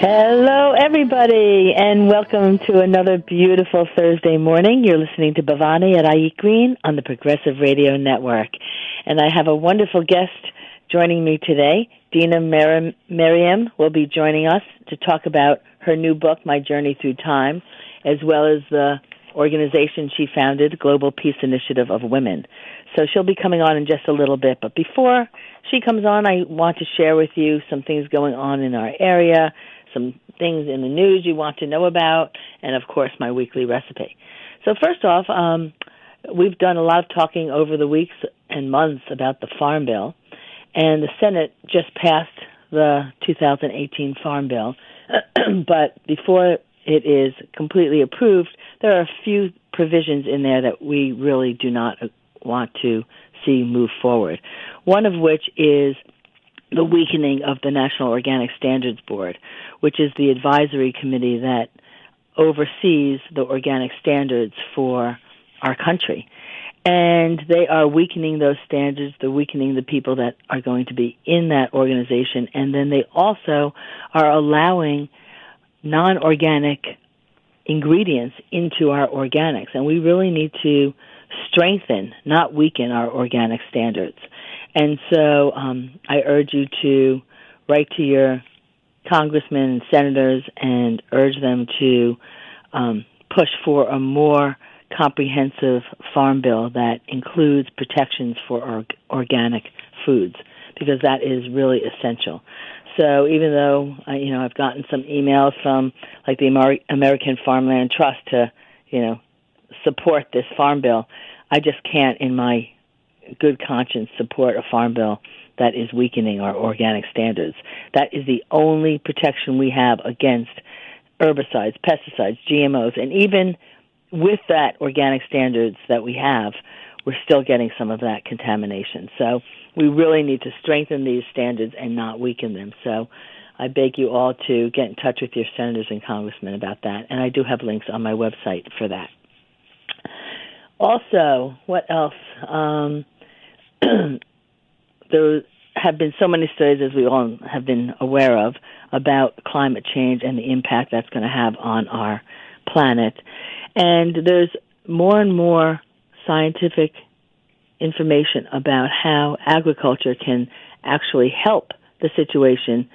Hello, everybody, and welcome to another beautiful Thursday morning. You're listening to Bhavani at iEat Green on the Progressive Radio Network. And I have a wonderful guest joining me today. Dena Merriam will be joining us to talk about her new book, My Journey Through Time, as well as the organization she founded, Global Peace Initiative of Women. So she'll be coming on in just a little bit. But before she comes on, I want to share with you some things going on in our area, some things in the news you want to know about, and, of course, my weekly recipe. So first off, we've done a lot of talking over the weeks and months about the Farm Bill, and the Senate just passed the 2018 Farm Bill. But before it is completely approved, there are a few provisions in there that we really do not want to see move forward, one of which is the weakening of the National Organic Standards Board, which is the advisory committee that oversees the organic standards for our country. And they are weakening those standards. They're weakening the people that are going to be in that organization. And then they also are allowing non-organic ingredients into our organics. And we really need to strengthen, not weaken, our organic standards. And so I urge you to write to your congressmen and senators and urge them to push for a more comprehensive farm bill that includes protections for organic foods, because that is really essential. So even though I've gotten some emails from like the American Farmland Trust to support this farm bill, I just can't in my good conscience support a farm bill that is weakening our organic standards. That is the only protection we have against herbicides, pesticides, GMOs, and even with that organic standards that we have, we're still getting some of that contamination. So we really need to strengthen these standards and not weaken them. So I beg you all to get in touch with your senators and congressmen about that, and I do have links on my website for that. Also, what else? There have been so many studies, as we all have been aware of, about climate change and the impact that's going to have on our planet. And there's more and more scientific information about how agriculture can actually help the situation.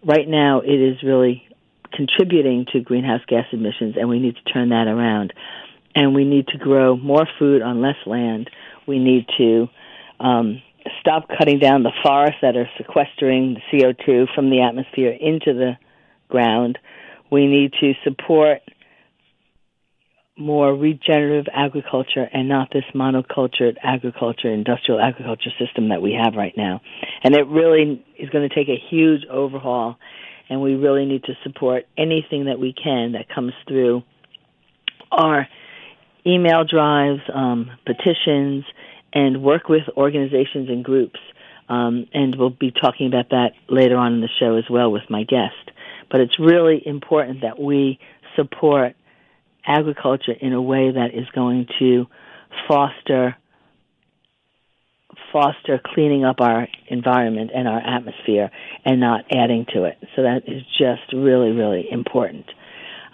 Right now, it is really contributing to greenhouse gas emissions, and we need to turn that around. And we need to grow more food on less land. We need to stop cutting down the forests that are sequestering the CO2 from the atmosphere into the ground. We need to support more regenerative agriculture and not this monocultured agriculture, industrial agriculture system that we have right now. And it really is going to take a huge overhaul, and we really need to support anything that we can that comes through our email drives, petitions, and work with organizations and groups. And we'll be talking about that later on in the show as well with my guest. But it's really important that we support agriculture in a way that is going to foster cleaning up our environment and our atmosphere and not adding to it. So that is just really, really important.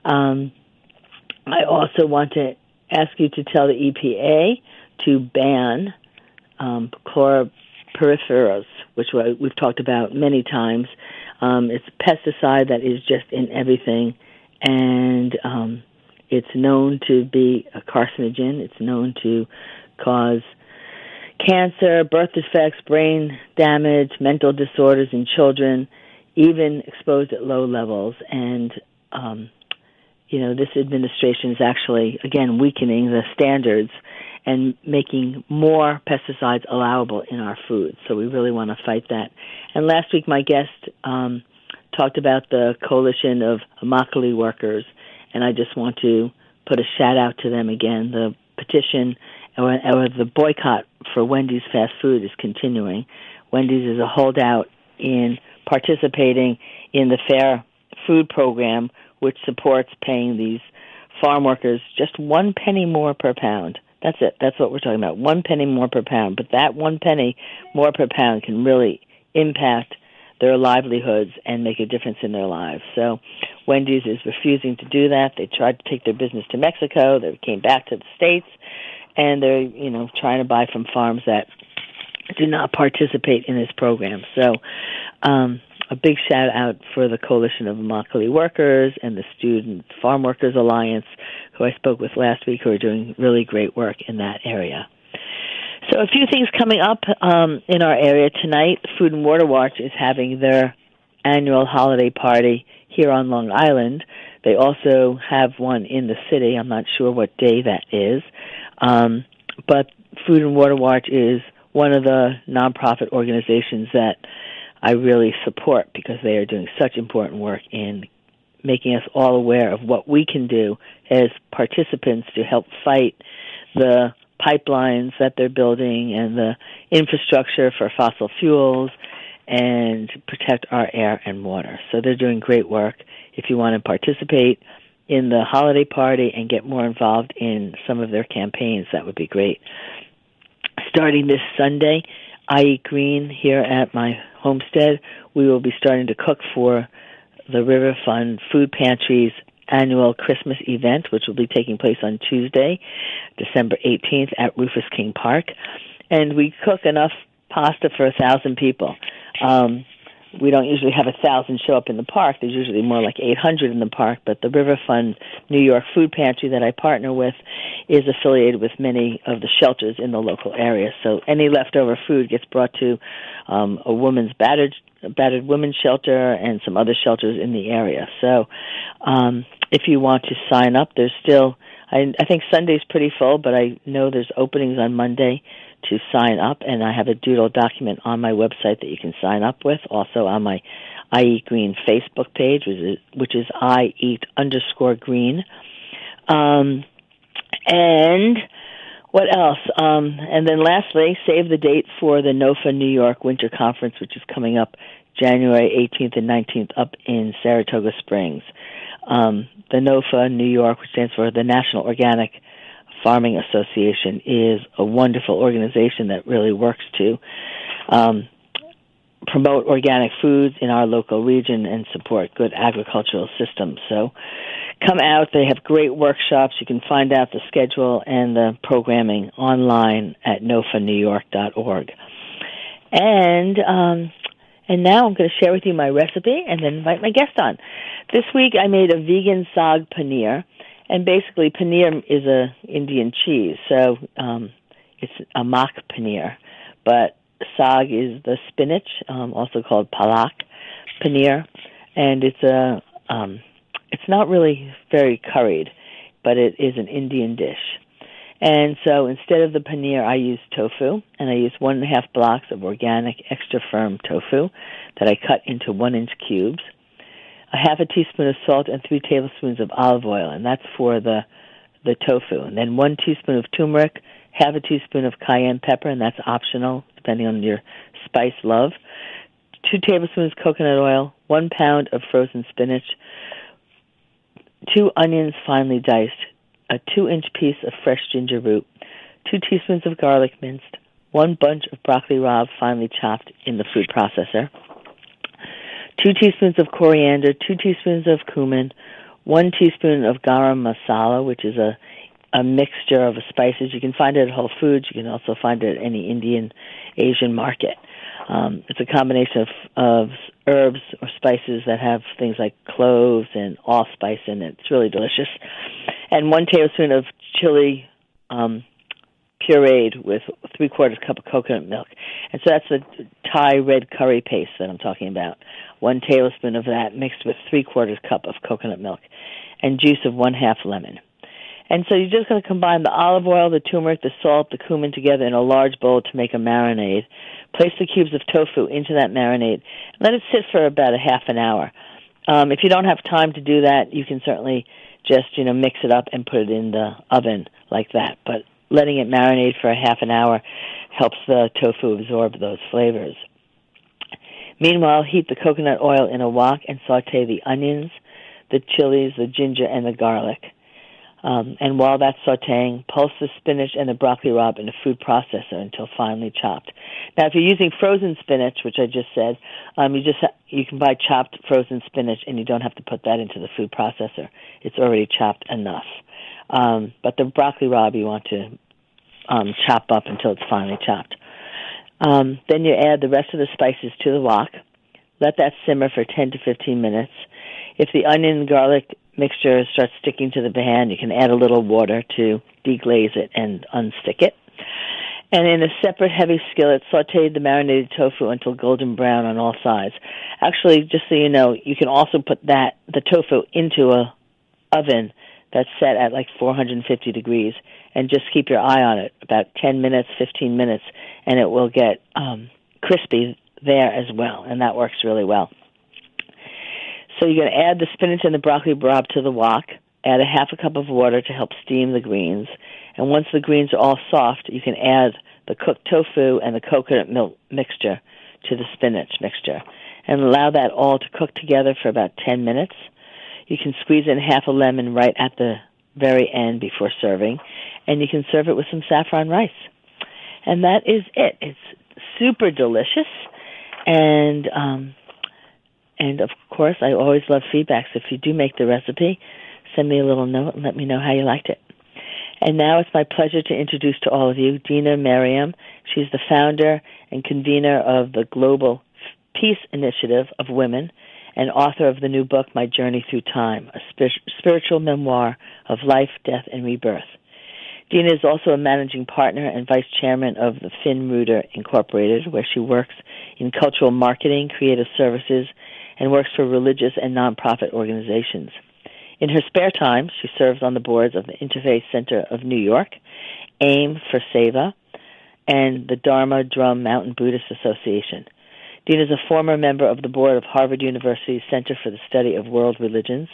I also want to ask you to tell the EPA to ban chlorpyrifos, which we've talked about many times. It's a pesticide that is just in everything, and it's known to be a carcinogen. It's known to cause cancer, birth defects, brain damage, mental disorders in children, even exposed at low levels. And this administration is actually, again, weakening the standards and making more pesticides allowable in our food. So we really want to fight that. And last week, my guest talked about the coalition of Immokalee workers, and I just want to put a shout-out to them again. The petition or the boycott for Wendy's fast food is continuing. Wendy's is a holdout in participating in the Fair Food Program, which supports paying these farm workers just 1 penny more per pound. That's it. That's what we're talking about, 1 penny more per pound. But that 1 penny more per pound can really impact their livelihoods and make a difference in their lives. So Wendy's is refusing to do that. They tried to take their business to Mexico. They came back to the States, and they're, trying to buy from farms that do not participate in this program. So a big shout out for the Coalition of Immokalee Workers and the Student Farm Workers Alliance, who I spoke with last week, who are doing really great work in that area. So a few things coming up in our area tonight. Food and Water Watch is having their annual holiday party here on Long Island. They also have one in the city. I'm not sure what day that is. But Food and Water Watch is one of the nonprofit organizations that I really support, because they are doing such important work in making us all aware of what we can do as participants to help fight the pipelines that they're building and the infrastructure for fossil fuels and protect our air and water. So they're doing great work. If you want to participate in the holiday party and get more involved in some of their campaigns, that would be great. Starting this Sunday, iEat Green here at my homestead, we will be starting to cook for the River Fund Food Pantry's annual Christmas event, which will be taking place on Tuesday, December 18th at Rufus King Park. And we cook enough pasta for 1,000 people. We don't usually have 1,000 show up in the park. There's usually more like 800 in the park, but the River Fund New York Food Pantry that I partner with is affiliated with many of the shelters in the local area. So any leftover food gets brought to a women's battered women's shelter and some other shelters in the area. So if you want to sign up, there's still, I think Sunday's pretty full, but I know there's openings on Monday to sign up, and I have a doodle document on my website that you can sign up with, also on my iEat Green Facebook page, which is iEat_green. And what else? And then lastly, save the date for the NOFA New York Winter Conference, which is coming up January 18th and 19th up in Saratoga Springs. The NOFA New York, which stands for the National Organic Farming Association, is a wonderful organization that really works to promote organic foods in our local region and support good agricultural systems. So come out. They have great workshops. You can find out the schedule and the programming online at nofanewyork.org. And now I'm going to share with you my recipe and then invite my guest on. This week I made a vegan saag paneer. And basically, paneer is a Indian cheese, so it's a mock paneer. But saag is the spinach, also called palak paneer, and it's not really very curried, but it is an Indian dish. And so instead of the paneer, I use tofu, and I use 1.5 blocks of organic, extra firm tofu that I cut into 1-inch cubes. A half a teaspoon of salt and 3 tablespoons of olive oil, and that's for the tofu. And then 1 teaspoon of turmeric, half a teaspoon of cayenne pepper, and that's optional, depending on your spice love. 2 tablespoons coconut oil, 1 pound of frozen spinach, 2 onions finely diced, a 2-inch piece of fresh ginger root, 2 teaspoons of garlic minced, 1 bunch of broccoli rabe finely chopped in the food processor, 2 teaspoons of coriander, 2 teaspoons of cumin, 1 teaspoon of garam masala, which is a mixture of spices. You can find it at Whole Foods. You can also find it at any Indian, Asian market. It's a combination of herbs or spices that have things like cloves and allspice in it. It's really delicious. And 1 tablespoon of chili pureed with 3/4 cup of coconut milk. And so that's the Thai red curry paste that I'm talking about. 1 tablespoon of that mixed with 3/4 cup of coconut milk and juice of 1/2 lemon. And so you're just going to combine the olive oil, the turmeric, the salt, the cumin together in a large bowl to make a marinade. Place the cubes of tofu into that marinade. Let it sit for about a half an hour. If you don't have time to do that, you can certainly just, mix it up and put it in the oven like that. But letting it marinate for a half an hour helps the tofu absorb those flavors. Meanwhile, heat the coconut oil in a wok and saute the onions, the chilies, the ginger, and the garlic. And while that's sauteing, pulse the spinach and the broccoli rabe in a food processor until finely chopped. Now, if you're using frozen spinach, which I just said, you can buy chopped frozen spinach, and you don't have to put that into the food processor. It's already chopped enough. But the broccoli rabe you want to chop up until it's finely chopped. Then you add the rest of the spices to the wok. Let that simmer for 10 to 15 minutes. If the onion and garlic mixture starts sticking to the pan, you can add a little water to deglaze it and unstick it. And in a separate heavy skillet, saute the marinated tofu until golden brown on all sides. Actually, just so you know, you can also put the tofu into a oven that's set at like 450 degrees, and just keep your eye on it about 10 minutes, 15 minutes, and it will get crispy there as well, and that works really well. So you're going to add the spinach and the broccoli rabe to the wok, add a half a cup of water to help steam the greens, and once the greens are all soft, you can add the cooked tofu and the coconut milk mixture to the spinach mixture, and allow that all to cook together for about 10 minutes. You can squeeze in half a lemon right at the very end before serving, and you can serve it with some saffron rice. And that is it. It's super delicious, and of course, I always love feedback. So if you do make the recipe, send me a little note and let me know how you liked it. And now it's my pleasure to introduce to all of you Dena Merriam. She's the founder and convener of the Global Peace Initiative of Women and author of the new book, My Journey Through Time, a spiritual memoir of life, death, and rebirth. Dena is also a managing partner and vice chairman of the Finn Reuter Incorporated, where she works in cultural marketing, creative services, and works for religious and nonprofit organizations. In her spare time, she serves on the boards of the Interfaith Center of New York, AIM for Seva, and the Dharma Drum Mountain Buddhist Association. Dena is a former member of the board of Harvard University's Center for the Study of World Religions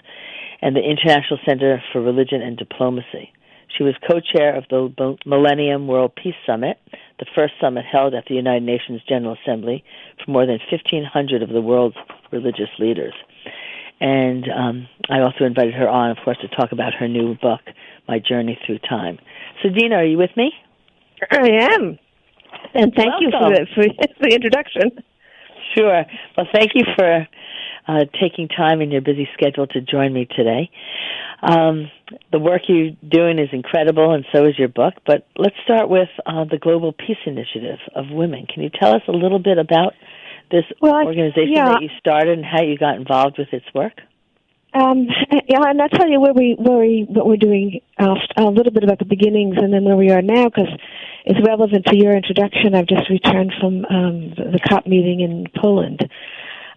and the International Center for Religion and Diplomacy. She was co-chair of the Millennium World Peace Summit, the first summit held at the United Nations General Assembly for more than 1,500 of the world's religious leaders. And I also invited her on, of course, to talk about her new book, My Journey Through Time. So, Dena, are you with me? I am. And thank you for the introduction. Sure. Well, thank you for taking time in your busy schedule to join me today. The work you're doing is incredible, and so is your book. But let's start with the Global Peace Initiative of Women. Can you tell us a little bit about this organization that you started and how you got involved with its work? And I'll tell you what we're doing, a little bit about the beginnings and then where we are now, because it's relevant to your introduction. I've just returned from the COP meeting in Poland,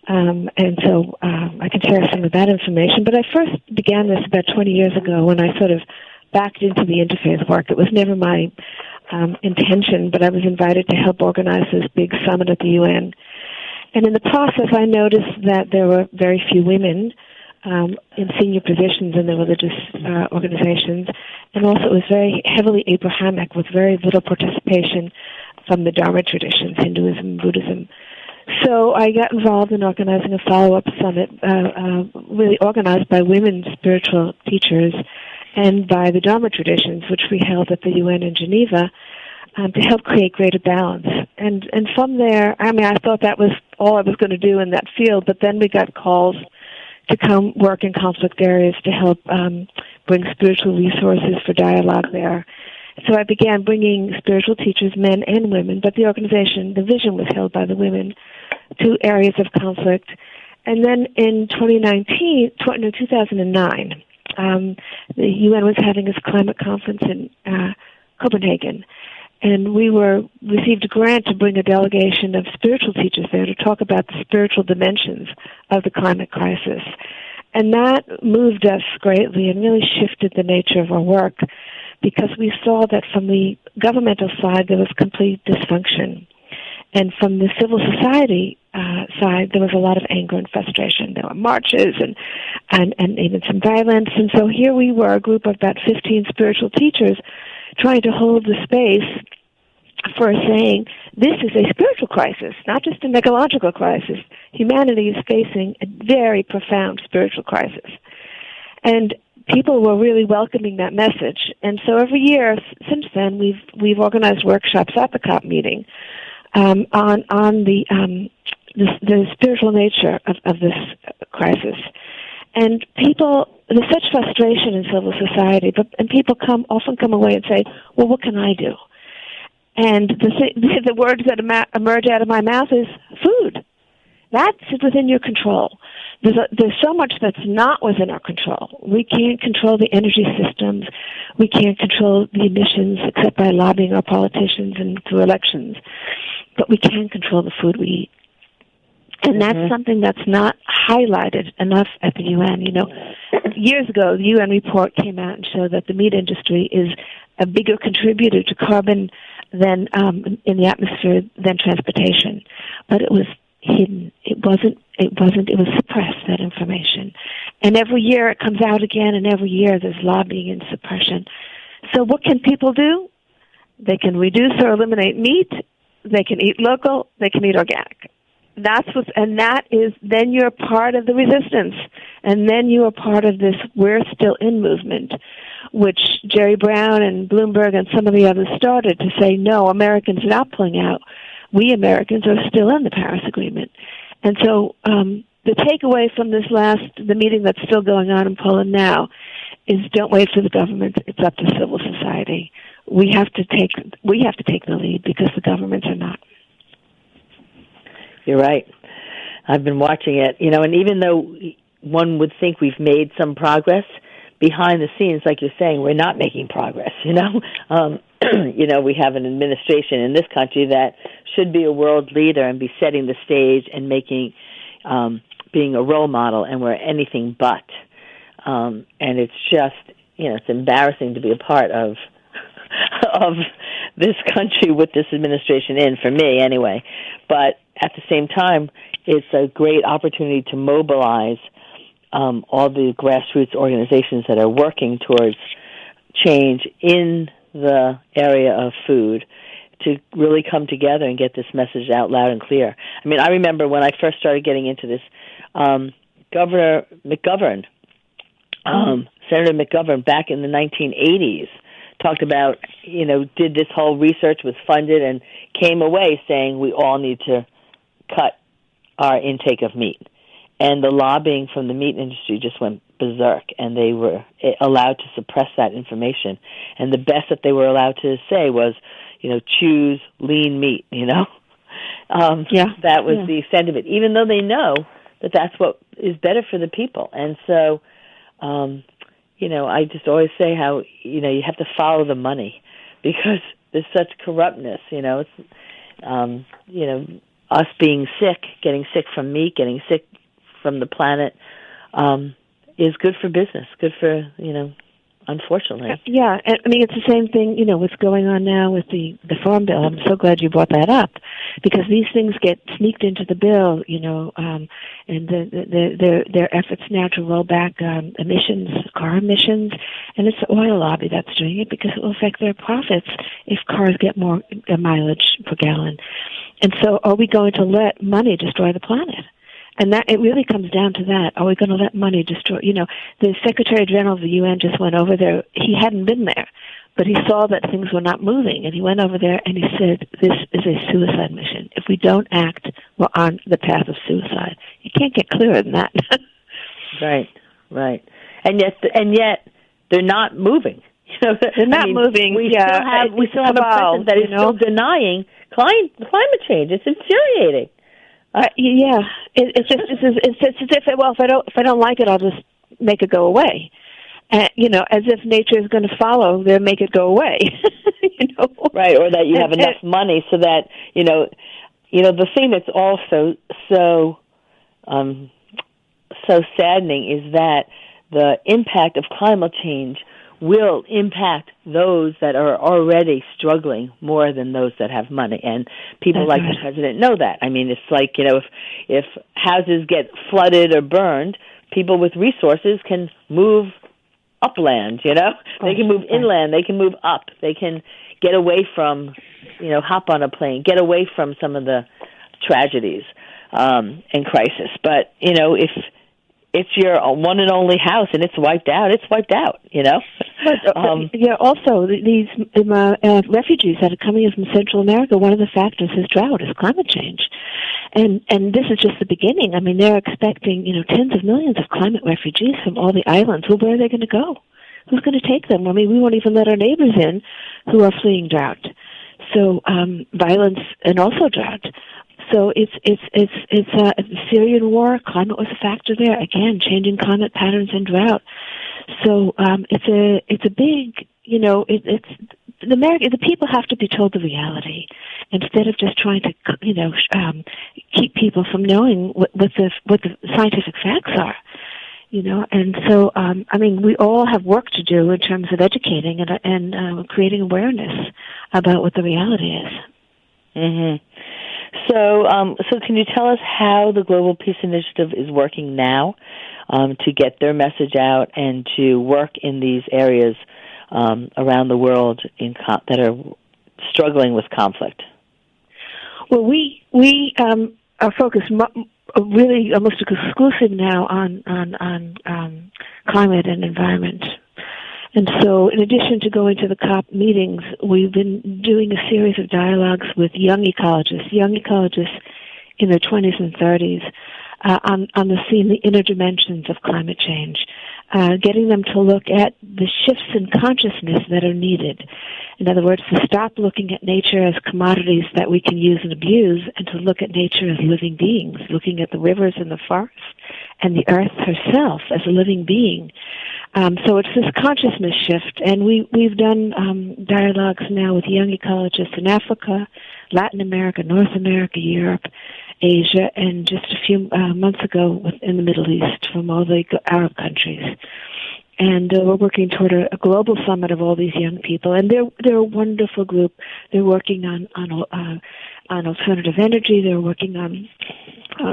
and so I can share some of that information. But I first began this about 20 years ago when I sort of backed into the interfaith work. It was never my intention, but I was invited to help organize this big summit at the UN. And in the process, I noticed that there were very few women in senior positions in the religious organizations, and also it was very heavily Abrahamic with very little participation from the Dharma traditions, Hinduism, Buddhism. So I got involved in organizing a follow-up summit, really organized by women spiritual teachers and by the Dharma traditions, which we held at the UN in Geneva, to help create greater balance. And from there, I thought that was all I was going to do in that field, but then we got calls to come work in conflict areas to help bring spiritual resources for dialogue there. So I began bringing spiritual teachers, men and women, but the organization, the vision was held by the women, to areas of conflict. And then in 2009, the UN was having its climate conference in Copenhagen, and we received a grant to bring a delegation of spiritual teachers there to talk about the spiritual dimensions of the climate crisis. And that moved us greatly and really shifted the nature of our work, because we saw that from the governmental side there was complete dysfunction. And from the civil society side, there was a lot of anger and frustration. There were marches and even some violence. And so here we were, a group of about 15 spiritual teachers, trying to hold the space for saying, this is a spiritual crisis, not just an ecological crisis. Humanity is facing a very profound spiritual crisis. And people were really welcoming that message. And so every year since then, we've organized workshops at the COP meeting on the spiritual nature of this crisis. And there's such frustration in civil society, and people often come away and say, well, what can I do? And the words that emerge out of my mouth is food. That's within your control. There's so much that's not within our control. We can't control the energy systems. We can't control the emissions except by lobbying our politicians and through elections. But we can control the food we eat. And that's something that's not highlighted enough at the UN. Years ago, the UN report came out and showed that the meat industry is a bigger contributor to carbon than in the atmosphere than transportation. But it was hidden. It was suppressed, that information. And every year it comes out again, and every year there's lobbying and suppression. So what can people do? They can reduce or eliminate meat. They can eat local. They can eat organic. Then you're part of the resistance. And then you are part of this We're Still In movement, which Jerry Brown and Bloomberg and some of the others started to say, no, Americans are not pulling out. We Americans are still in the Paris Agreement. And so the takeaway from the meeting that's still going on in Poland now is don't wait for the government. It's up to civil society. We have to take the lead because the governments are not. You're right. I've been watching it, and even though one would think we've made some progress, behind the scenes, like you're saying, we're not making progress, we have an administration in this country that should be a world leader and be setting the stage and being a role model, and we're anything but. And it's just, it's embarrassing to be a part of this country with this administration in, for me anyway. But at the same time, it's a great opportunity to mobilize all the grassroots organizations that are working towards change in the area of food to really come together and get this message out loud and clear. I mean, I remember when I first started getting into this, Governor McGovern, Senator McGovern, back in the 1980s, talked about, did this whole research, was funded, and came away saying we all need to cut our intake of meat. And the lobbying from the meat industry just went berserk, and they were allowed to suppress that information. And the best that they were allowed to say was, choose lean meat, That was the extent of it, even though they know that that's what is better for the people. And so, I just always say how, you have to follow the money because there's such corruptness, It's, us being sick, getting sick from meat, getting sick from the planet, is good for business, good for, unfortunately. Yeah, I mean, it's the same thing, what's going on now with the Farm Bill. I'm so glad you brought that up, because these things get sneaked into the bill, and their efforts now to roll back car emissions, and it's the oil lobby that's doing it because it will affect their profits if cars get more mileage per gallon. And so are we going to let money destroy the planet? And that it really comes down to that. Are we going to let money destroy? The Secretary General of the UN just went over there. He hadn't been there, but he saw that things were not moving, and he went over there and he said, "This is a suicide mission. If we don't act, we're on the path of suicide." You can't get clearer than that. Right. And yet, they're not moving. They're not moving. We still have a president that is still denying climate change. It's infuriating. It's as if if I don't like it, I'll just make it go away. As if nature is going to follow, they'll make it go away. Right, or that you have enough money so that the thing that's also so saddening is that the impact of climate change will impact those that are already struggling more than those that have money. And people like the president know that. I mean, it's like, if houses get flooded or burned, people with resources can move upland, They can move inland, they can move up, they can get away from, hop on a plane, get away from some of the tragedies and crisis. But, if it's your one and only house and it's wiped out, Also these refugees that are coming in from Central America, one of the factors is drought, is climate change. And this is just the beginning. I mean, they're expecting, tens of millions of climate refugees from all the islands. Well, where are they going to go? Who's going to take them? I mean, we won't even let our neighbors in who are fleeing drought. So violence and also drought. So it's the Syrian war. Climate was a factor there. Again, changing climate patterns and drought. So it's a big, the people have to be told the reality instead of just trying to, keep people from knowing what the scientific facts are. And so, we all have work to do in terms of educating and creating awareness about what the reality is. Mm-hmm. So can you tell us how the Global Peace Initiative is working now to get their message out and to work in these areas around the world that are struggling with conflict? Well, we are focused really almost exclusive now on climate and environment. And so in addition to going to the COP meetings, we've been doing a series of dialogues with young ecologists in their 20s and 30s on the scene, the inner dimensions of climate change, getting them to look at the shifts in consciousness that are needed. In other words, to stop looking at nature as commodities that we can use and abuse and to look at nature as living beings, looking at the rivers and the forests and the earth herself as a living being. So it's this consciousness shift, and we've done dialogues now with young ecologists in Africa, Latin America, North America, Europe, Asia, and just a few months ago in the Middle East from all the Arab countries. And we're working toward a global summit of all these young people, and they're a wonderful group. They're working on alternative energy. They're working on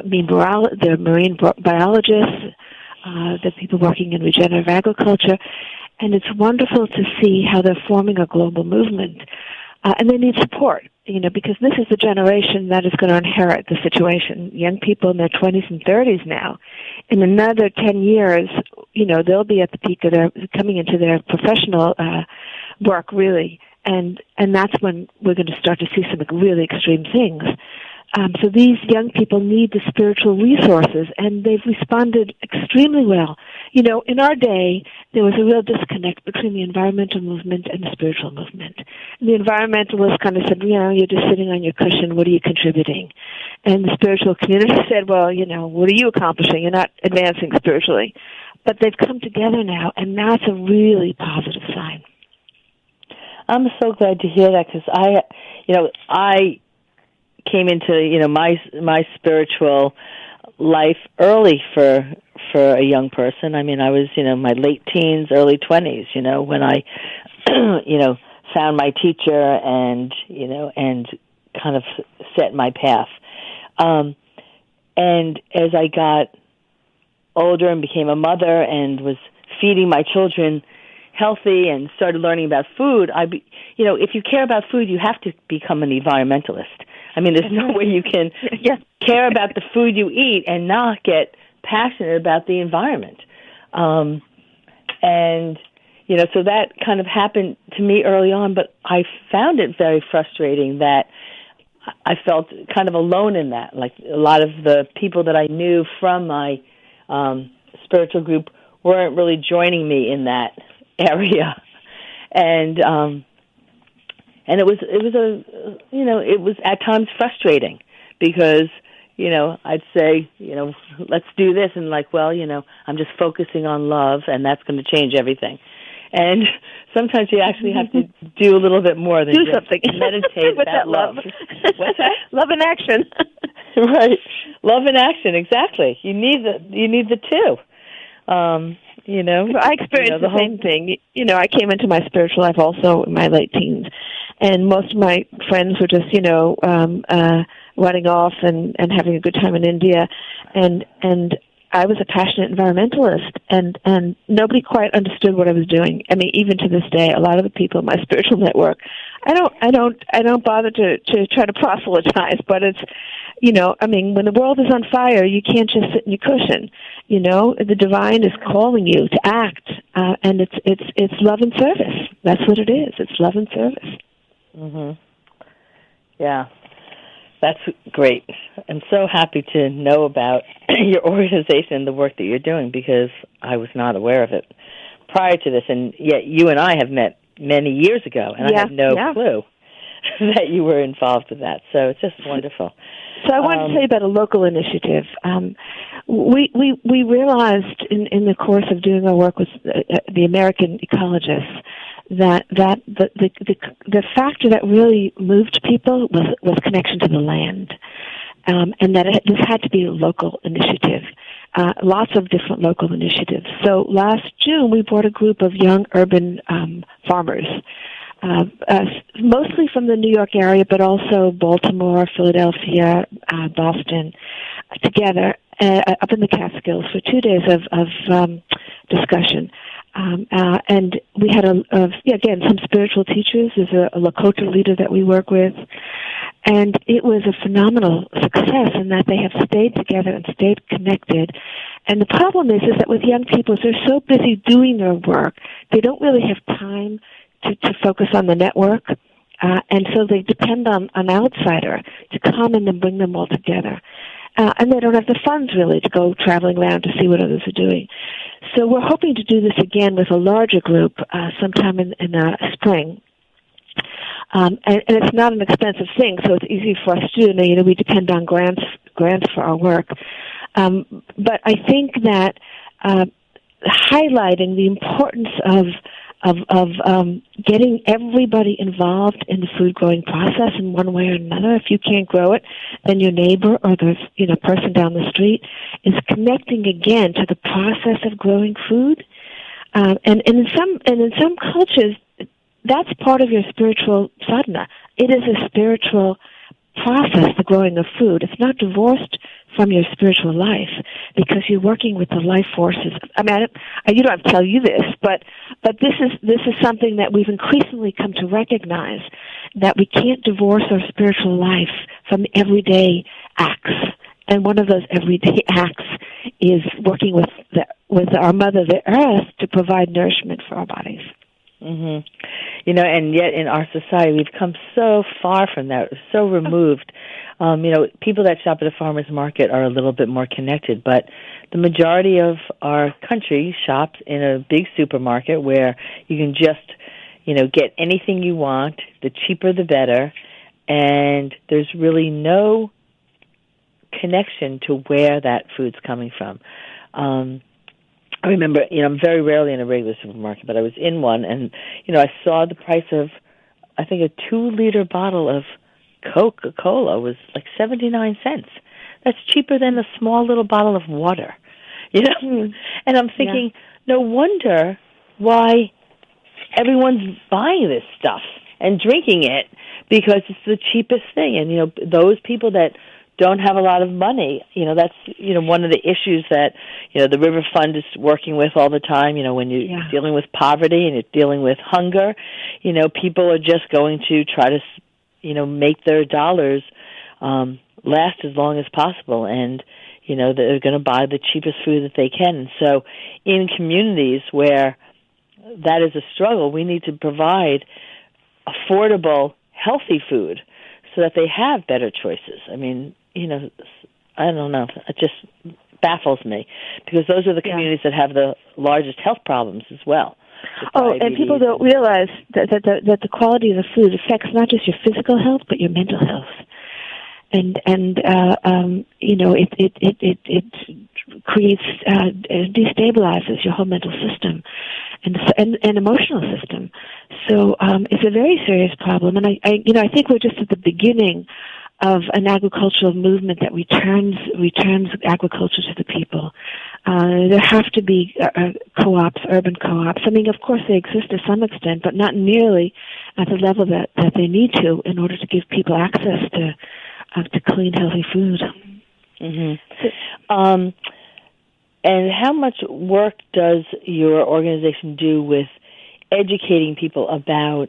they're marine biologists. The people working in regenerative agriculture, and it's wonderful to see how they're forming a global movement. And they need support, because this is the generation that is going to inherit the situation. Young people in their 20s and 30s now. In another 10 years, they'll be at the peak of coming into their professional work, really. And that's when we're going to start to see some really extreme things. So these young people need the spiritual resources, and they've responded extremely well. In our day, there was a real disconnect between the environmental movement and the spiritual movement. And the environmentalists kind of said, you're just sitting on your cushion, what are you contributing? And the spiritual community said, well, what are you accomplishing? You're not advancing spiritually. But they've come together now, and that's a really positive sign. I'm so glad to hear that, because I came into my spiritual life early for a young person. I mean, I was my late teens, early 20s. When I found my teacher and kind of set my path. And as I got older and became a mother and was feeding my children healthy and started learning about food, if you care about food, you have to become an environmentalist. I mean, there's no way you can care about the food you eat and not get passionate about the environment. So that kind of happened to me early on, but I found it very frustrating that I felt kind of alone in that. Like a lot of the people that I knew from my spiritual group weren't really joining me in that area. And it was at times frustrating because, I'd say, let's do this. And I'm just focusing on love and that's going to change everything. And sometimes you actually have to do a little bit more than do just something. Meditate with that love. What's that? Love in action. Right. Love in action. Exactly. You need the two. I experienced the same thing. I came into my spiritual life also in my late teens, and most of my friends were just, running off and having a good time in India, and I was a passionate environmentalist, and nobody quite understood what I was doing. I mean, even to this day, a lot of the people in my spiritual network, I don't bother to try to proselytize, but when the world is on fire, you can't just sit in your cushion. The divine is calling you to act, and it's love and service. That's what it is. It's love and service. Mhm. Yeah. That's great. I'm so happy to know about your organization and the work that you're doing, because I was not aware of it prior to this, and yet you and I have met many years ago, and I had no clue that you were involved with that. So it's just wonderful. So I wanted to tell you about a local initiative. We realized in the course of doing our work with the American ecologists that the factor that really moved people was connection to the land, and that this had to be a local initiative. Lots of different local initiatives. So last June, we brought a group of young urban farmers, mostly from the New York area, but also Baltimore, Philadelphia, Boston, together up in the Catskills for 2 days of discussion. And we had, again, some spiritual teachers. There's a Lakota leader that we work with. And it was a phenomenal success in that they have stayed together and stayed connected. And the problem is that with young people, they're so busy doing their work, they don't really have time to focus on the network. And so they depend on an outsider to come and then bring them all together. And they don't have the funds, really, to go traveling around to see what others are doing. So we're hoping to do this again with a larger group sometime in spring. And it's not an expensive thing, so it's easy for us to do. We depend on grants for our work. But I think that highlighting the importance of getting everybody involved in the food growing process in one way or another. If you can't grow it, then your neighbor or the person down the street is connecting again to the process of growing food. And in some cultures, that's part of your spiritual sadhana. It is a spiritual process, the growing of food. It's not divorced from your spiritual life, because you're working with the life forces. You don't have to tell you this, but this is something that we've increasingly come to recognize, that we can't divorce our spiritual life from everyday acts. And one of those everyday acts is working with our Mother, the Earth, to provide nourishment for our bodies. Mm-hmm. And yet in our society, we've come so far from that, so removed. People that shop at a farmer's market are a little bit more connected, but the majority of our country shops in a big supermarket where you can just, get anything you want, the cheaper the better, and there's really no connection to where that food's coming from. I remember, I'm very rarely in a regular supermarket, but I was in one, and, I saw the price of, I think, a 2-liter bottle of Coca-Cola was like 79 cents. That's cheaper than a small little bottle of water, And I'm thinking, no wonder why everyone's buying this stuff and drinking it, because it's the cheapest thing. And, those people that don't have a lot of money, that's, one of the issues that, the River Fund is working with all the time, when you're dealing with poverty and you're dealing with hunger, people are just going to try to, make their dollars last as long as possible, and, they're going to buy the cheapest food that they can. And so in communities where that is a struggle, we need to provide affordable, healthy food so that they have better choices. I don't know. It just baffles me, because those are the communities that have the largest health problems as well. And people don't realize that the quality of the food affects not just your physical health, but your mental health. And it creates, destabilizes your whole mental system and emotional system. So it's a very serious problem. And I think we're just at the beginning of an agricultural movement that returns agriculture to the people. There have to be co-ops, urban co-ops. Of course they exist to some extent, but not nearly at the level that they need to in order to give people access to clean, healthy food. Mm-hmm. And how much work does your organization do with educating people about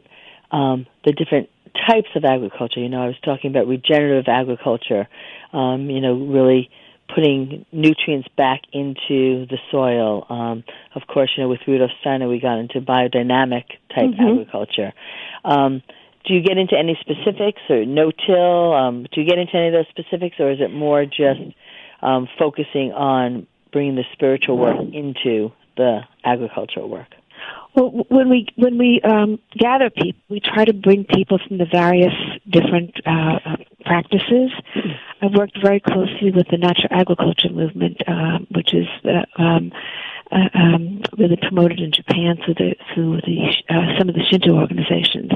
the different types of agriculture? I was talking about regenerative agriculture, really putting nutrients back into the soil. Of course, with Rudolf Steiner, we got into biodynamic type agriculture. Do you get into any specifics, or no-till? Do you get into any of those specifics, or is it more just focusing on bringing the spiritual work into the agricultural work? Well, when we gather people, we try to bring people from the various different practices. I've worked very closely with the natural agriculture movement, which is really promoted in Japan through some of the Shinto organizations,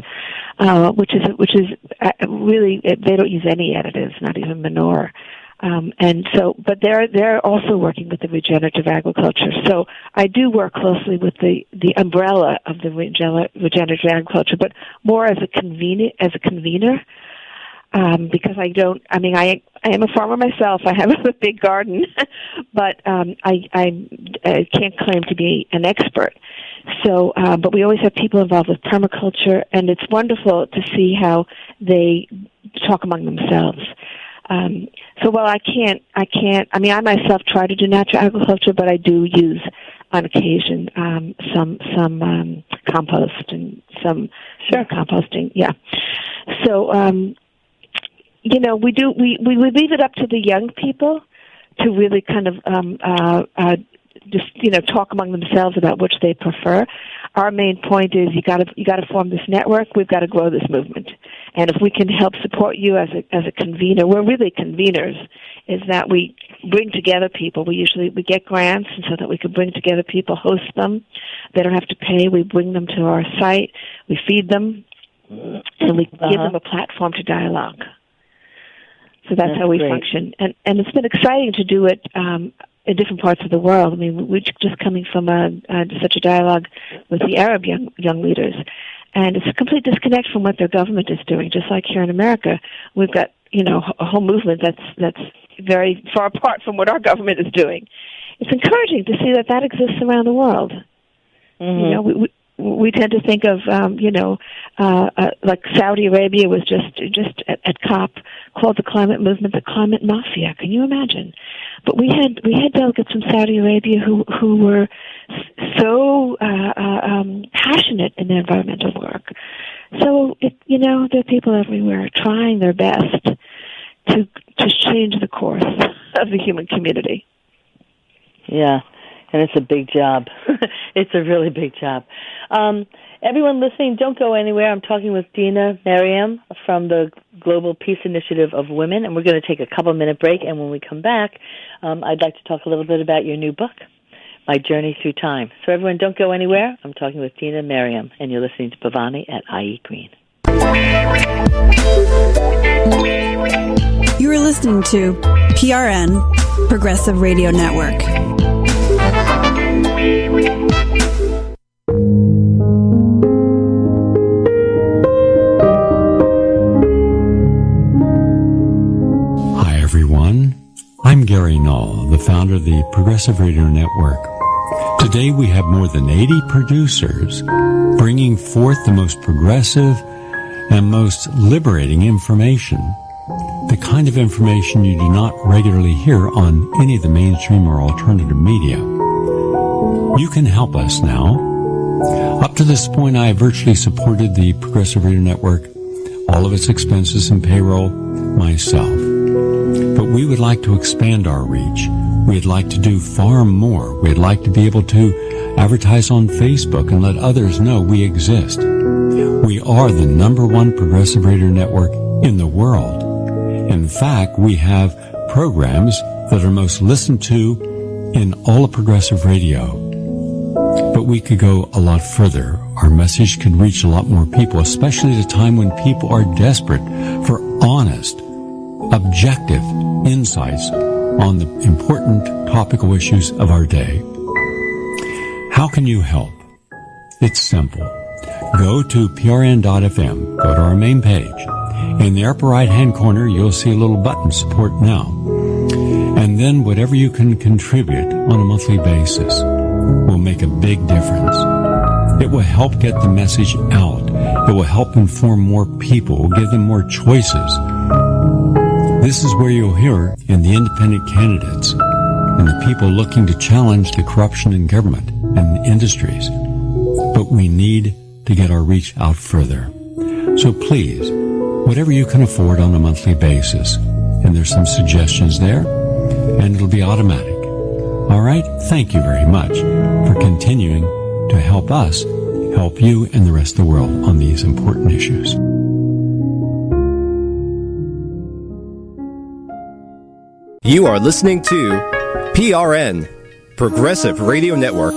which is really, they don't use any additives, not even manure. But they're also working with the regenerative agriculture. So I do work closely with the umbrella of the regenerative agriculture, but more as a convener, because I am a farmer myself. I have a big garden, but I can't claim to be an expert. So, but we always have people involved with permaculture, and it's wonderful to see how they talk among themselves. So while I myself try to do natural agriculture, but I do use on occasion some compost and some composting. Yeah. So we leave it up to the young people to really kind of just talk among themselves about which they prefer. Our main point is you got to form this network. We've got to grow this movement, and if we can help support you as a convener, we're really conveners. Is that we bring together people. We get grants, and so that we can bring together people, host them. They don't have to pay. We bring them to our site. We feed them, and we give them a platform to dialogue. So that's how we function, and it's been exciting to do it in different parts of the world. I mean, we're just coming from such a dialogue with the Arab young leaders, and it's a complete disconnect from what their government is doing. Just like here in America, we've got a whole movement that's very far apart from what our government is doing. It's encouraging to see that exists around the world. Mm-hmm. We tend to think of like Saudi Arabia was just at COP called the climate movement the climate mafia. Can you imagine? But we had delegates from Saudi Arabia who were so passionate in their environmental work. So there are people everywhere trying their best to change the course of the human community. Yeah. And it's a big job. It's a really big job. Everyone listening, don't go anywhere. I'm talking with Dena Merriam from the Global Peace Initiative of Women, and we're going to take a couple-minute break. And when we come back, I'd like to talk a little bit about your new book, My Journey Through Time. So everyone, don't go anywhere. I'm talking with Dena Merriam, and you're listening to Bhavani at iEat Green. You are listening to PRN, Progressive Radio Network. Hi everyone, I'm Gary Null, the founder of the Progressive Radio Network. Today we have more than 80 producers bringing forth the most progressive and most liberating information, the kind of information you do not regularly hear on any of the mainstream or alternative media. You can help us now. Up to this point, I have virtually supported the Progressive Radio Network, all of its expenses and payroll, myself. But we would like to expand our reach. We'd like to do far more. We'd like to be able to advertise on Facebook and let others know we exist. We are the #1 progressive radio network in the world. In fact, we have programs that are most listened to in all of progressive radio. But we could go a lot further. Our message can reach a lot more people, especially at a time when people are desperate for honest, objective insights on the important topical issues of our day. How can you help? It's simple. Go to prn.fm, go to our main page. In the upper right-hand corner, you'll see a little button, Support Now. And then whatever you can contribute on a monthly basis will make a big difference. It will help get the message out. It will help inform more people, will give them more choices. This is where you'll hear in the independent candidates and the people looking to challenge the corruption in government and industries. But we need to get our reach out further. So please, whatever you can afford on a monthly basis, and there's some suggestions there, and it'll be automatic. All right? Thank you very much for continuing to help us help you and the rest of the world on these important issues. You are listening to PRN, Progressive Radio Network.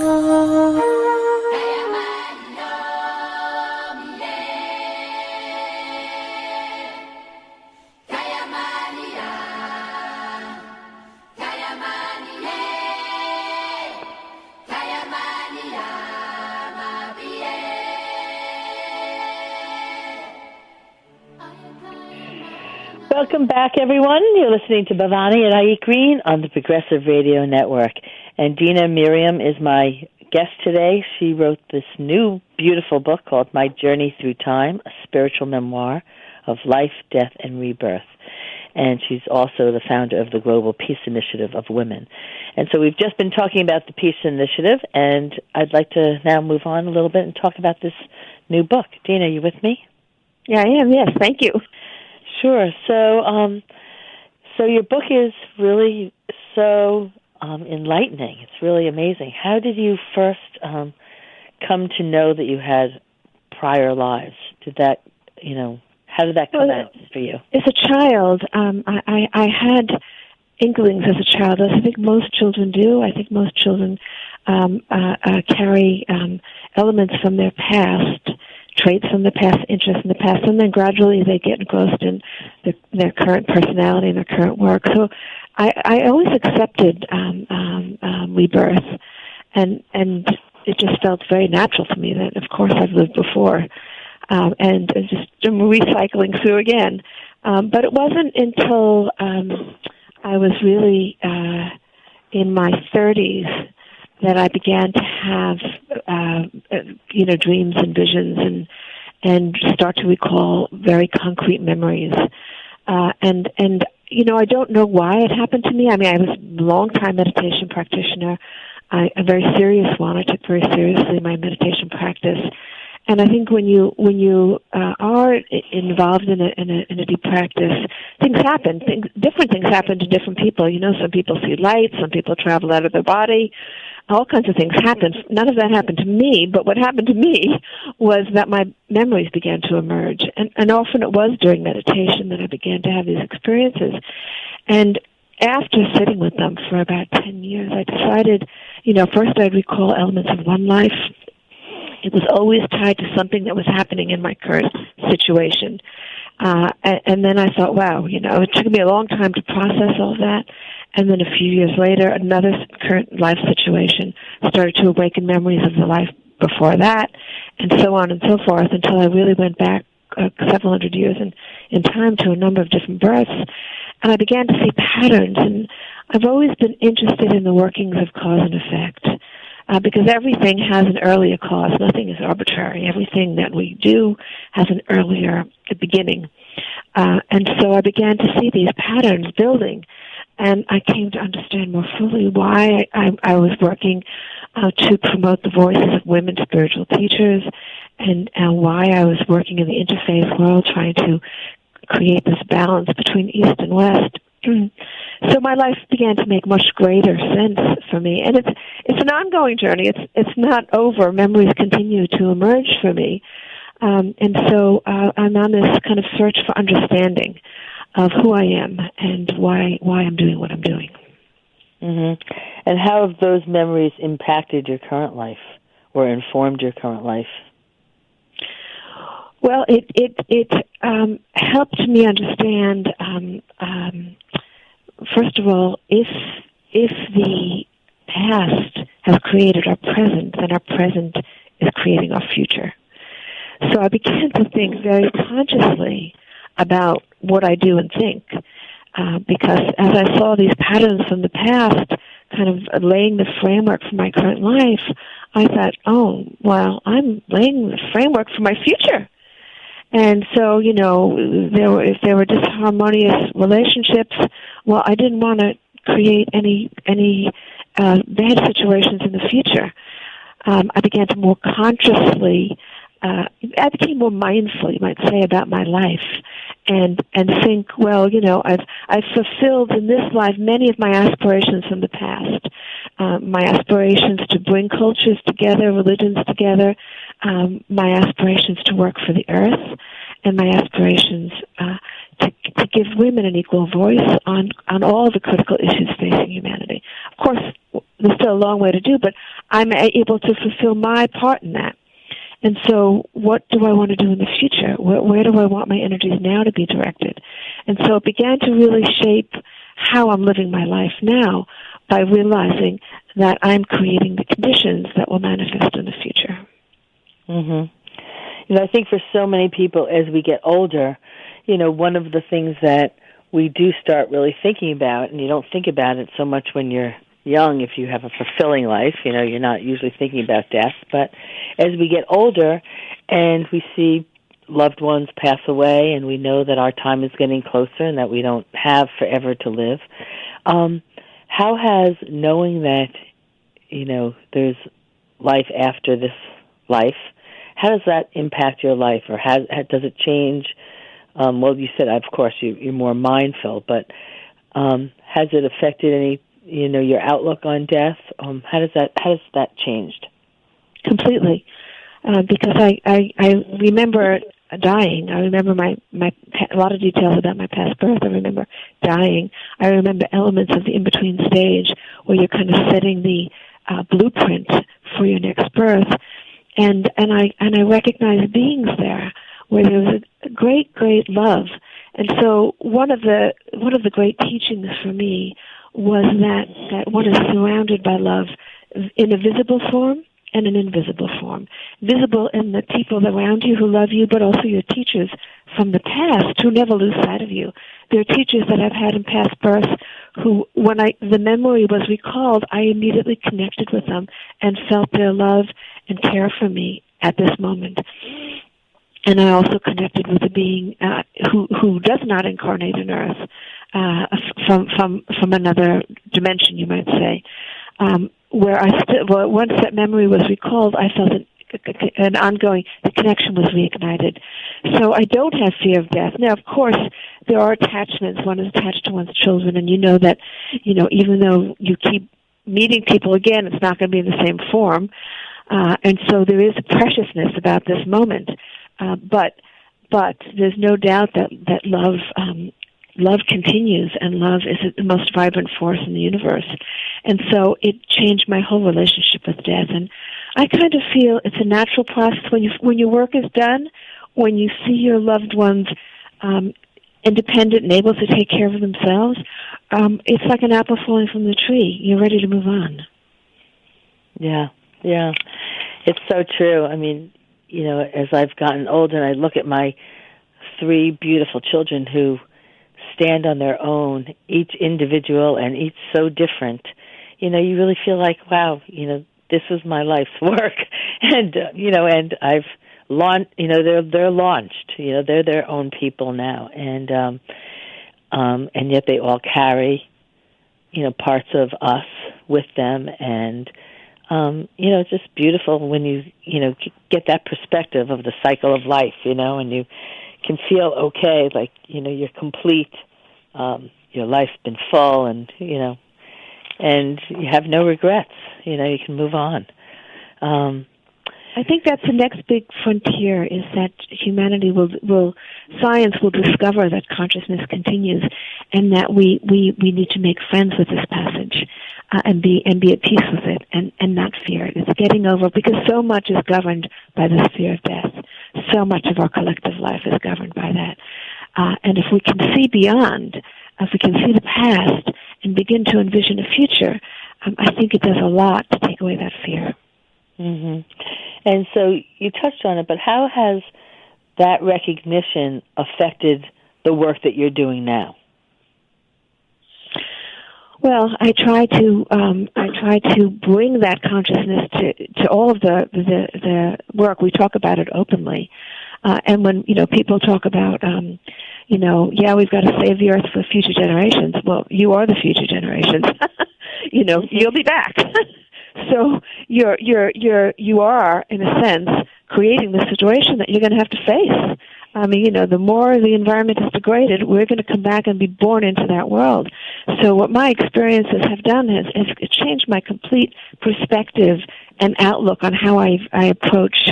Welcome back, everyone. You're listening to Bhavani at iEat Green on the Progressive Radio Network. And Dena Merriam is my guest today. She wrote this new, beautiful book called My Journey Through Time, a spiritual memoir of life, death, and rebirth. And she's also the founder of the Global Peace Initiative of Women. And so we've just been talking about the Peace Initiative, and I'd like to now move on a little bit and talk about this new book. Dena, are you with me? Yeah, I am. Yes, thank you. Sure. So your book is really so enlightening. It's really amazing. How did you first come to know that you had prior lives? How did that come out for you? As a child, I had inklings as a child, as I think most children do. I think most children carry elements from their past, traits from the past, interests in the past, and then gradually they get engrossed in their current personality and their current work. So I always accepted rebirth, and it just felt very natural to me that, of course, I've lived before, and just recycling through again. But it wasn't until I was really in my 30s that I began to have, dreams and visions and start to recall very concrete memories. I don't know why it happened to me. I mean, I was a long-time meditation practitioner, a very serious one. I took very seriously my meditation practice. And I think when you are involved in a deep practice, things happen. Different things happen to different people. Some people see light, some people travel out of their body. All kinds of things happen. None of that happened to me, but what happened to me was that my memories began to emerge. And often it was during meditation that I began to have these experiences. And after sitting with them for about 10 years, I decided, first I'd recall elements of one life. It was always tied to something that was happening in my current situation. And then I thought, wow, it took me a long time to process all that. And then a few years later, another current life situation started to awaken memories of the life before that, and so on and so forth, until I really went back several hundred years in time to a number of different births. And I began to see patterns. And I've always been interested in the workings of cause and effect. Because everything has an earlier cause. Nothing is arbitrary. Everything that we do has an earlier beginning. And so I began to see these patterns building, and I came to understand more fully why I was working to promote the voices of women spiritual teachers, and why I was working in the interfaith world trying to create this balance between East and West. So my life began to make much greater sense for me, and it's an ongoing journey. It's not over. Memories continue to emerge for me, and so I'm on this kind of search for understanding of who I am and why I'm doing what I'm doing. Mm-hmm. And how have those memories impacted your current life or informed your current life? Well, it helped me understand. First of all, if the past has created our present, then our present is creating our future. So I began to think very consciously about what I do and think, because as I saw these patterns from the past kind of laying the framework for my current life, I thought, oh, well, I'm laying the framework for my future. And so, if there were disharmonious relationships, well, I didn't want to create any bad situations in the future. I began to more consciously, I became more mindful, you might say, about my life, and think, well, I've fulfilled in this life many of my aspirations from the past. My aspirations to bring cultures together, religions together, my aspirations to work for the earth, and my aspirations to give women an equal voice on all the critical issues facing humanity. Of course, there's still a long way to do, but I'm able to fulfill my part in that. And so what do I want to do in the future? Where do I want my energies now to be directed? And so it began to really shape how I'm living my life now by realizing that I'm creating the conditions that will manifest in the future. Mm-hmm. I think for so many people as we get older, one of the things that we do start really thinking about, and you don't think about it so much when you're young, if you have a fulfilling life, you're not usually thinking about death, but as we get older and we see loved ones pass away and we know that our time is getting closer and that we don't have forever to live, how has knowing that, there's life after this life, how does that impact your life, or does it change? Well, you said, of course, you're more mindful, but has it affected any, your outlook on death? How has that changed? Completely, because I remember dying. I remember a lot of details about my past birth. I remember dying. I remember elements of the in-between stage where you're kind of setting the blueprint for your next birth, and I recognize beings there where there was a great love. And so one of the great teachings for me was that one is surrounded by love in a visible form and an invisible form. Visible in the people around you who love you, but also your teachers from the past who never lose sight of you. There are teachers that I've had in past births who, when the memory was recalled, I immediately connected with them and felt their love and care for me at this moment. And I also connected with a being who does not incarnate on Earth, from another dimension, you might say, where once that memory was recalled, I felt an ongoing, the connection was reignited. So I don't have fear of death. Now, of course, there are attachments. One is attached to one's children, and that, even though you keep meeting people again, it's not going to be in the same form. And so there is a preciousness about this moment. But there's no doubt that love continues, and love is the most vibrant force in the universe. And so it changed my whole relationship with death. And I kind of feel it's a natural process when your work is done, when you see your loved ones independent and able to take care of themselves. It's like an apple falling from the tree. You're ready to move on. Yeah, it's so true. I mean, as I've gotten older and I look at my 3 beautiful children who stand on their own, each individual and each so different, you really feel like, wow, this is my life's work. And, and I've launched, they're launched, they're their own people now. And yet they all carry, parts of us with them. And, it's just beautiful when you get that perspective of the cycle of life, and you can feel okay, like, you're complete, your life's been full, and, and you have no regrets, you can move on. I think that's the next big frontier, is that humanity science will discover that consciousness continues, and that we need to make friends with this passage, and be at peace with it, and not fear it. It's getting over, because so much is governed by this fear of death. So much of our collective life is governed by that. And if we can see beyond, if we can see the past and begin to envision a future, I think it does a lot to take away that fear. Mm-hmm. And so you touched on it, but how has that recognition affected the work that you're doing now? Well, I try to bring that consciousness to all of the work. We talk about it openly, And when, people talk about, we've got to save the earth for future generations. Well, you are the future generations. You'll be back. So you are, in a sense, creating the situation that you're going to have to face. I mean, the more the environment is degraded, we're going to come back and be born into that world. So what my experiences have done is changed my complete perspective and outlook on how I approach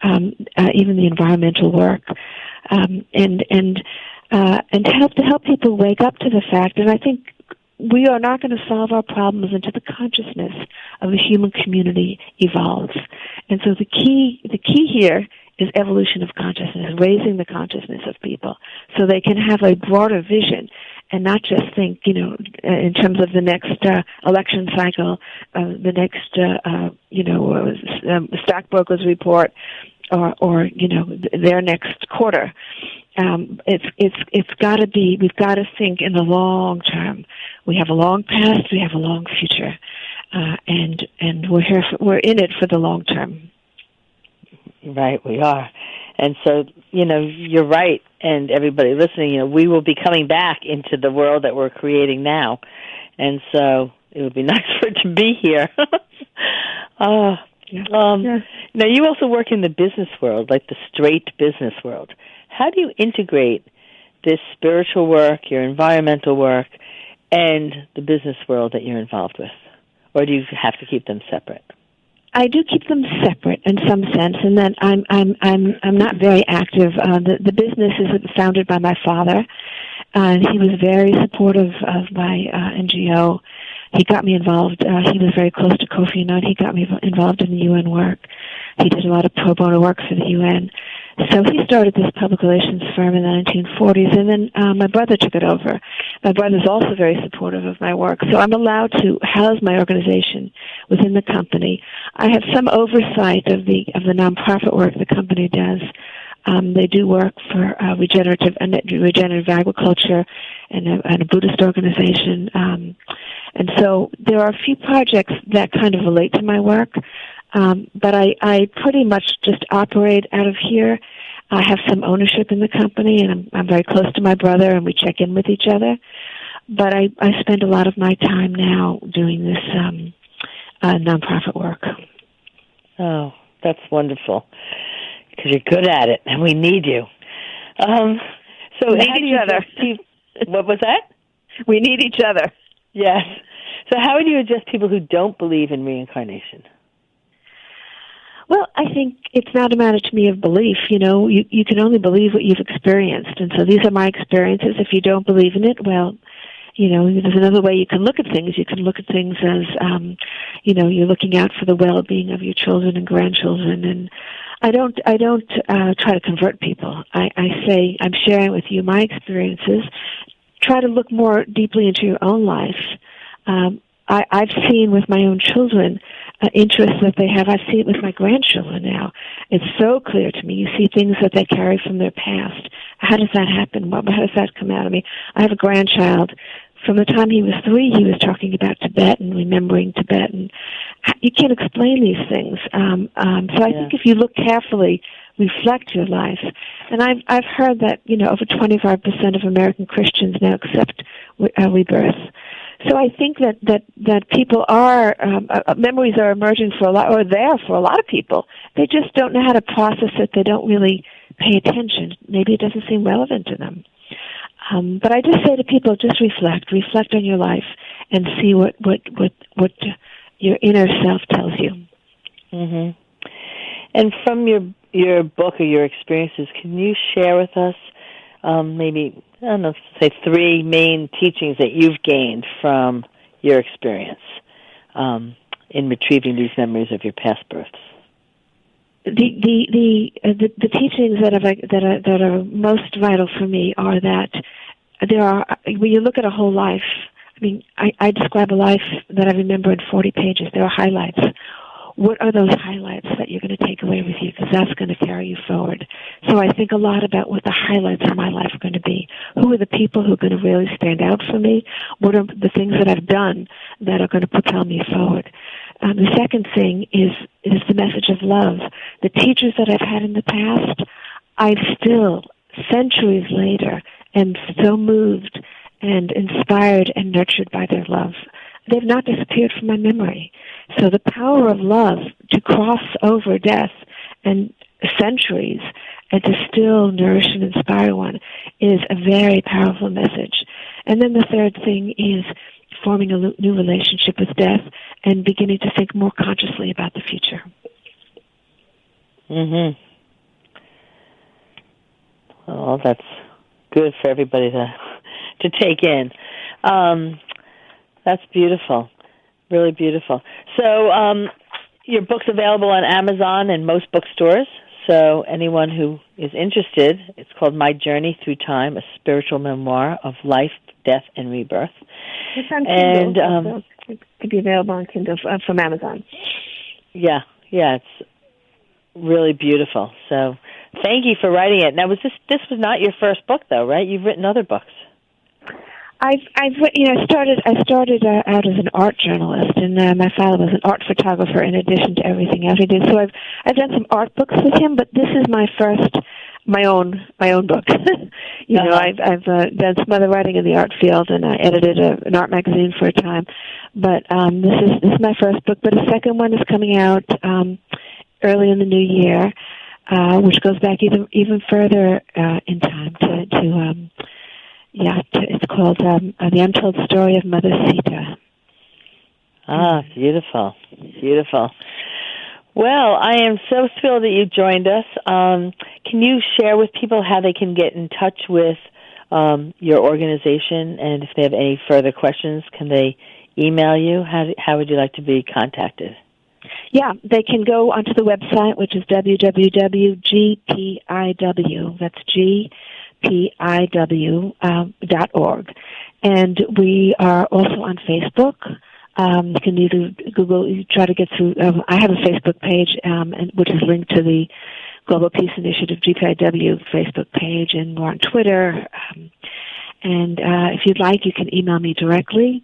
even the environmental work, and to help people wake up to the fact. And I think we are not going to solve our problems until the consciousness of the human community evolves. And so the key here is evolution of consciousness, raising the consciousness of people so they can have a broader vision and not just think, in terms of the next election cycle, the next, stockbrokers report, or their next quarter. It's got to be. We've got to think in the long term. We have a long past. We have a long future, and we're in it for the long term. Right, we are. And so, you're right, and everybody listening, we will be coming back into the world that we're creating now. And so it would be nice for it to be here. Now, you also work in the business world, like the straight business world. How do you integrate this spiritual work, your environmental work, and the business world that you're involved with? Or do you have to keep them separate? I do keep them separate in some sense, and then I'm not very active. The business is founded by my father, and he was very supportive of my NGO. He got me involved. He was very close to Kofi Annan. He got me involved in the UN work. He did a lot of pro bono work for the UN. So he started this public relations firm in the 1940s, and then my brother took it over. My brother's also very supportive of my work, so I'm allowed to house my organization within the company. I have some oversight of the nonprofit work the company does. They do work for regenerative agriculture and a Buddhist organization. And so there are a few projects that kind of relate to my work, but I pretty much just operate out of here. I have some ownership in the company, and I'm very close to my brother, and we check in with each other. But I spend a lot of my time now doing this nonprofit work. Oh, that's wonderful, because you're good at it, and we need you. So we need each other. What was that? We need each other. Yes. So how would you address people who don't believe in reincarnation? Well, I think it's not a matter to me of belief. You can only believe what you've experienced. And so these are my experiences. If you don't believe in it, well, there's another way you can look at things. You can look at things as, you're looking out for the well-being of your children and grandchildren. And I don't try to convert people. I say I'm sharing with you my experiences. Try to look more deeply into your own life. I've seen with my own children interests that they have. I've seen it with my grandchildren now. It's so clear to me. You see things that they carry from their past. How does that happen? How does that come out of me? I have a grandchild. From the time he was 3, he was talking about Tibet and remembering Tibet. And you can't explain these things. So I think if you look carefully, reflect your life. And I've heard that, over 25% of American Christians now accept rebirth. So I think that people are, memories are emerging for a lot, or there for a lot of people. They just don't know how to process it. They don't really pay attention. Maybe it doesn't seem relevant to them. But I just say to people, just reflect on your life and see what your inner self tells you. Mm-hmm. And from your book or your experiences, can you share with us maybe, I don't know, say 3 main teachings that you've gained from your experience in retrieving these memories of your past births? The teachings that are most vital for me are that there are, when you look at a whole life, I describe a life that I remember in 40 pages. There are highlights. What are those highlights that you're going to take away with you? Because that's going to carry you forward. So I think a lot about what the highlights of my life are going to be. Who are the people who are going to really stand out for me? What are the things that I've done that are going to propel me forward? The second thing is the message of love. The teachers that I've had in the past, I still, centuries later, am so moved and inspired and nurtured by their love. They've not disappeared from my memory. So the power of love to cross over death and centuries and to still nourish and inspire one is a very powerful message. And then the third thing is forming a new relationship with death and beginning to think more consciously about the future. Mm-hmm. Well, that's good for everybody to take in. That's beautiful, really beautiful. So your book's available on Amazon and most bookstores. So anyone who is interested, it's called My Journey Through Time, a spiritual memoir of life, death, and rebirth. It's on Kindle. It could be available on Kindle from Amazon. Yeah, it's really beautiful. So thank you for writing it. Now, this was not your first book, though, right? You've written other books. I started out as an art journalist, and my father was an art photographer in addition to everything else he did. So I've done some art books with him, but this is my own book. I've done some other writing in the art field, and I edited an art magazine for a time. But this is my first book. But a second one is coming out early in the new year, which goes back even further in time to it's called The Untold Story of Mother Sita. Ah, beautiful, beautiful. Well, I am so thrilled that you joined us. Can you share with people how they can get in touch with your organization, and if they have any further questions, can they email you? How would you like to be contacted? Yeah, they can go onto the website, which is www.gpiw. That's gpiw.org. And we are also on Facebook. You can either try to get through. I have a Facebook page, which is linked to the Global Peace Initiative GPIW Facebook page, and we're on Twitter. And if you'd like, you can email me directly.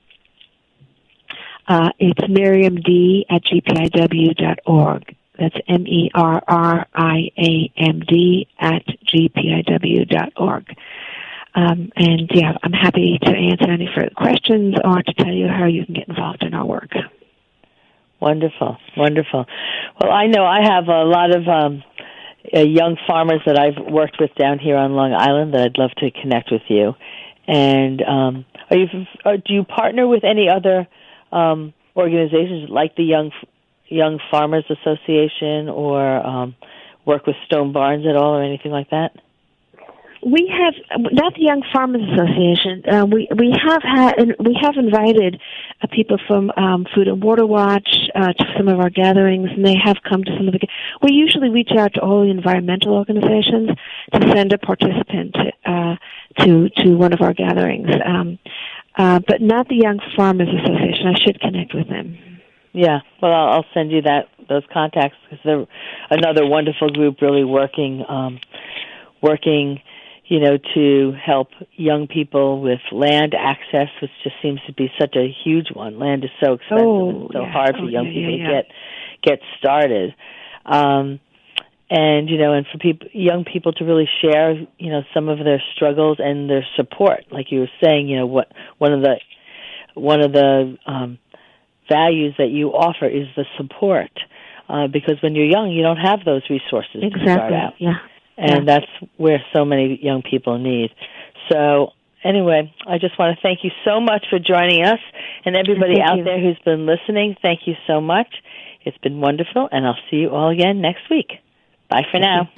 It's miriamd@gpiw.org. That's MERRIAMD@gpiw.org. I'm happy to answer any further questions or to tell you how you can get involved in our work. Wonderful, wonderful. Well, I know I have a lot of young farmers that I've worked with down here on Long Island that I'd love to connect with you. And do you partner with any other organizations like the Young Farmers Association, or work with Stone Barns at all, or anything like that? We have not the Young Farmers Association. We have invited people from Food and Water Watch to some of our gatherings, and they have come to some of the. We usually reach out to all the environmental organizations to send a participant to one of our gatherings, but not the Young Farmers Association. I should connect with them. Yeah, well, I'll send you those contacts, because they're another wonderful group, really working, to help young people with land access, which just seems to be such a huge one. Land is so expensive and so hard for young people to get started. And for young people to really share, some of their struggles and their support. Like you were saying, one of the values that you offer is the support, because when you're young, you don't have those resources to start out. And that's where so many young people need. So anyway, I just want to thank you so much for joining us, and everybody out there who's been listening, thank you so much. It's been wonderful, and I'll see you all again next week. Bye for now.